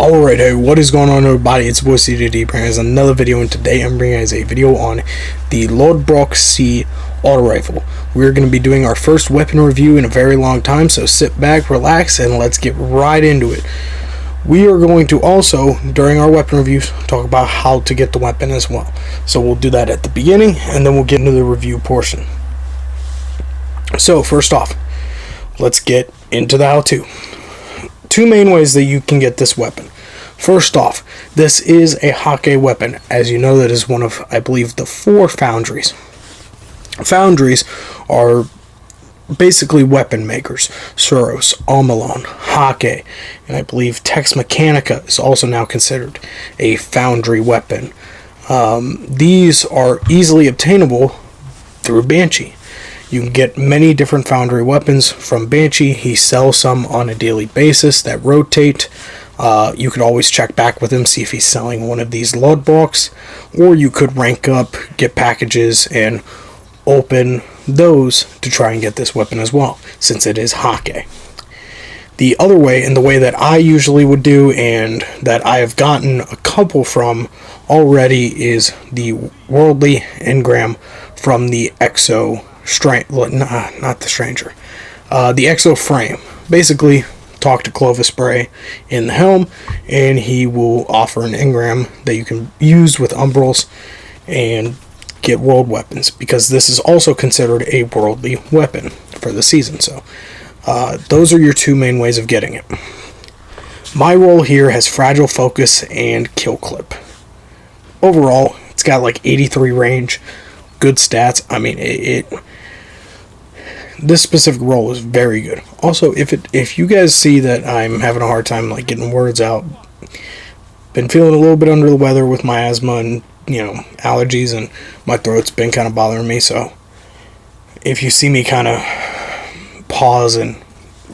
Alright, hey, what is going on, everybody? It's Vozoo bringing us another video, and today I'm bringing us a video on the Lodbrok-C Auto Rifle. We're going to be doing our first weapon review in a very long time, so sit back, relax, and let's get right into it. We are going to also, during our weapon reviews, talk about how to get the weapon as well. So we'll do that at the beginning, and then we'll get into the review portion. So, first off, let's get into the how-to. Two main ways that you can get this weapon. First off, this is a Hake weapon. As you know, that is one of, I believe, the 4 foundries. Foundries are basically weapon makers. Suros, Almalon, Hake, and I believe Tex Mechanica is also now considered a foundry weapon. These are easily obtainable through Banshee. You can get many different foundry weapons from Banshee. He sells some on a daily basis that rotate. You could always check back with him, see if he's selling one of these Lodbroks, or you could rank up, get packages, and open those to try and get this weapon as well, since it is Hake. The other way, and the way that I usually would do, and that I have gotten a couple from already, is the Worldly Engram from the Exo not the Stranger. The Exo Frame. Basically, talk to Clovis Bray in the helm, and he will offer an engram that you can use with Umbrals and get world weapons, because this is also considered a worldly weapon for the season. So, those are your two main ways of getting it. My role here has fragile focus and kill clip. Overall, it's got like 83 range, good stats. I mean, this specific roll is very good. Also, if you guys see that I'm having a hard time like getting words out, been feeling a little bit under the weather with my asthma and allergies, and my throat's been kind of bothering me. So if you see me kind of pause and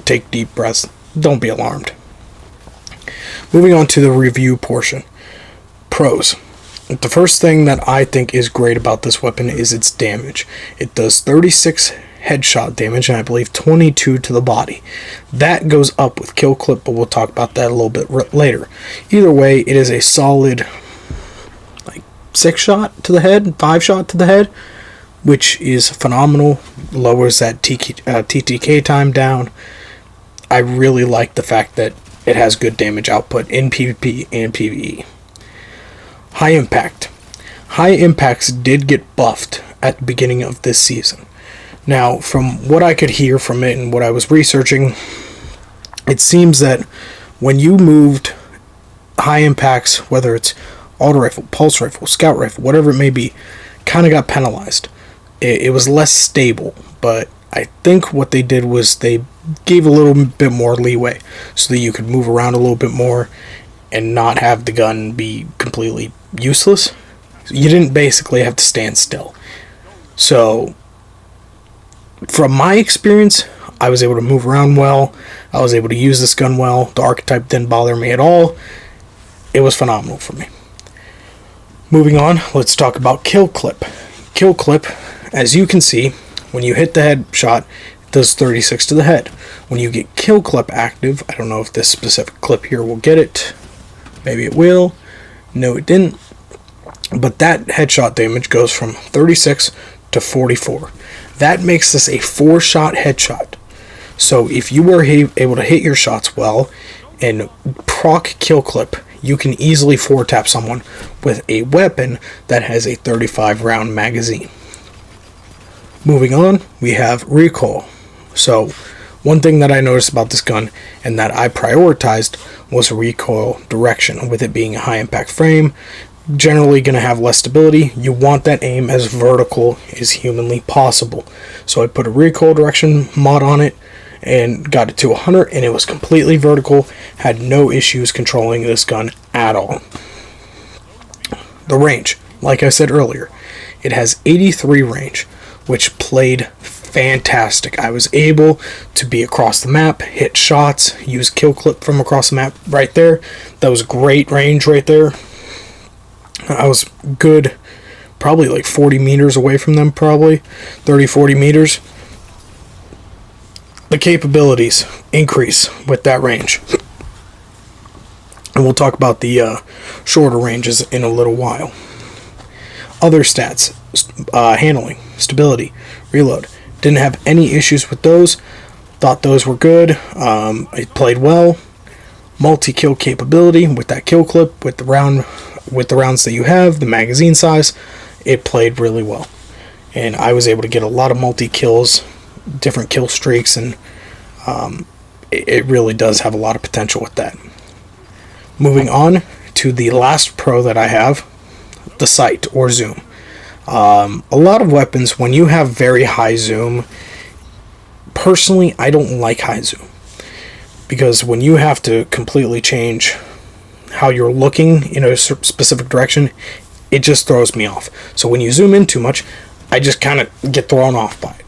take deep breaths, don't be alarmed. Moving on to the review portion. Pros. The first thing that I think is great about this weapon is its damage. It does 36 headshot damage, and I believe 22 to the body. That goes up with kill clip, but we'll talk about that a little bit later. Either way, it is a solid 6 shot to the head, 5 shot to the head, which is phenomenal. Lowers that TTK time down. I really like the fact that it has good damage output in PvP and PvE. High impact. High impacts did get buffed at the beginning of this season. Now, from what I could hear from it and what I was researching, it seems that when you moved high impacts, whether it's auto rifle, pulse rifle, scout rifle, whatever it may be, kind of got penalized. It was less stable, but I think what they did was they gave a little bit more leeway so that you could move around a little bit more and not have the gun be completely useless. You didn't basically have to stand still. So, from my experience, I was able to move around well. I was able to use this gun well. The archetype didn't bother me at all. It was phenomenal for me. Moving on, let's talk about kill clip. Kill clip, as you can see, when you hit the headshot, it does 36 to the head. When you get kill clip active, I don't know if this specific clip here will get it. Maybe it will. No, it didn't. But that headshot damage goes from 36 to 44. That makes this a 4-shot headshot. So if you were able to hit your shots well and proc kill clip, you can easily 4-tap someone with a weapon that has a 35-round magazine. Moving on, we have recoil. So one thing that I noticed about this gun and that I prioritized was recoil direction. With it being a high impact frame, generally going to have less stability. You want that aim as vertical as humanly possible. So I put a recoil direction mod on it and got it to 100, and it was completely vertical. Had no issues controlling this gun at all. The range, like I said earlier, it has 83 range, which played fantastic. I was able to be across the map, hit shots, use kill clip from across the map right there. That was great range right there. I was good, probably like 40 meters away from them, probably 30-40 meters. The capabilities increase with that range. And we'll talk about the shorter ranges in a little while. Other stats, handling, stability, reload. Didn't have any issues with those. Thought those were good. It played well. Multi-kill capability with that kill clip, with the rounds that you have, the magazine size, it played really well. And I was able to get a lot of multi-kills, different kill streaks, and it really does have a lot of potential with that. Moving on to the last pro that I have, the sight or zoom. A lot of weapons, when you have very high zoom, personally, I don't like high zoom. Because when you have to completely change how you're looking in a specific direction, it just throws me off. So when you zoom in too much, I just kind of get thrown off by it.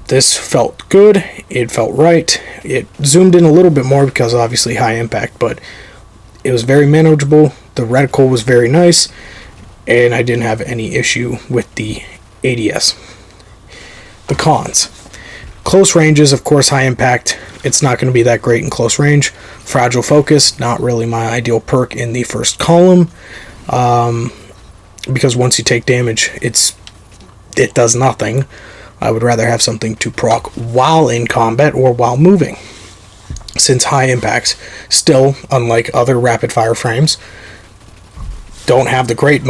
This felt good. It felt right. It zoomed in a little bit more because obviously high impact, but it was very manageable. The reticle was very nice, and I didn't have any issue with the ADS. The cons. Close ranges, of course, high impact. It's not going to be that great in close range. Fragile focus, not really my ideal perk in the first column. Because once you take damage, it does nothing. I would rather have something to proc while in combat or while moving. Since high impacts, still, unlike other rapid fire frames, don't have the great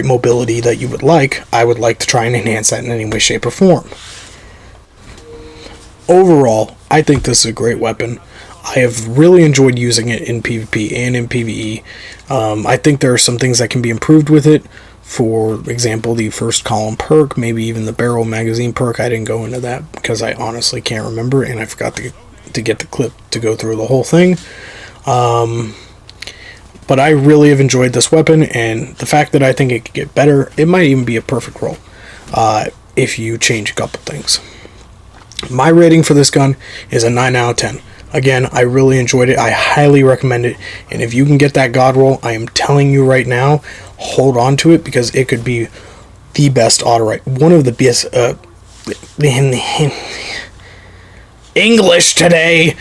mobility that you would like, I would like to try and enhance that in any way, shape, or form. Overall, I think this is a great weapon. I have really enjoyed using it in PvP and in PvE. I think there are some things that can be improved with it. For example, the first column perk, maybe even the barrel magazine perk. I didn't go into that because I honestly can't remember, and I forgot to get the clip to go through the whole thing. But I really have enjoyed this weapon, and the fact that I think it could get better, it might even be a perfect roll if you change a couple things. My rating for this gun is a 9 out of 10. Again, I really enjoyed it. I highly recommend it. And if you can get that God roll, I am telling you right now, hold on to it because it could be the best auto rifle. One of the best. English today.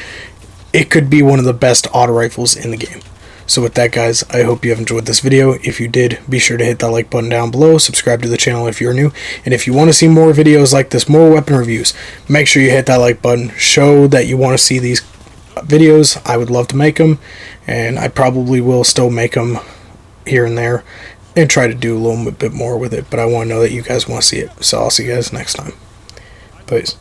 It could be one of the best auto rifles in the game. So with that, guys, I hope you have enjoyed this video. If you did, be sure to hit that like button down below. Subscribe to the channel if you're new. And if you want to see more videos like this, more weapon reviews, make sure you hit that like button. Show that you want to see these videos. I would love to make them. And I probably will still make them here and there. And try to do a little bit more with it. But I want to know that you guys want to see it. So I'll see you guys next time. Peace.